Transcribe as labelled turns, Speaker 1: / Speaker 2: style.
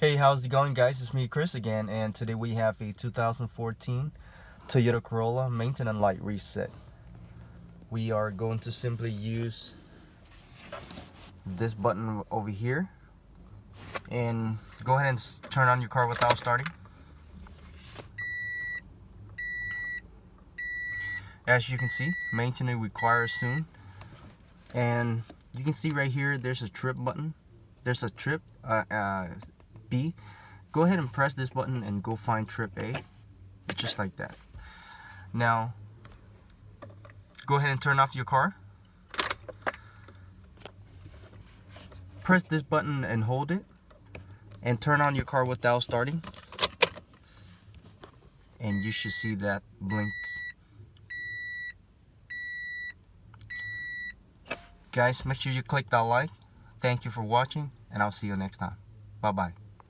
Speaker 1: Hey, how's it going, guys? It's me, Chris, again, and today we have a 2014 Toyota Corolla maintenance light reset. We are going to simply use this button over here and go ahead and turn on your car without starting. As you can see, maintenance requires soon, and you can see right here there's a trip button. There's a trip B. Go ahead and press this button and go find trip A, just like that. Now go ahead and turn off your car. Press this button and hold it, and turn on your car without starting, and you should see that blink. Guys, make sure you click that like. Thank you for watching, and I'll see you next time. Bye bye.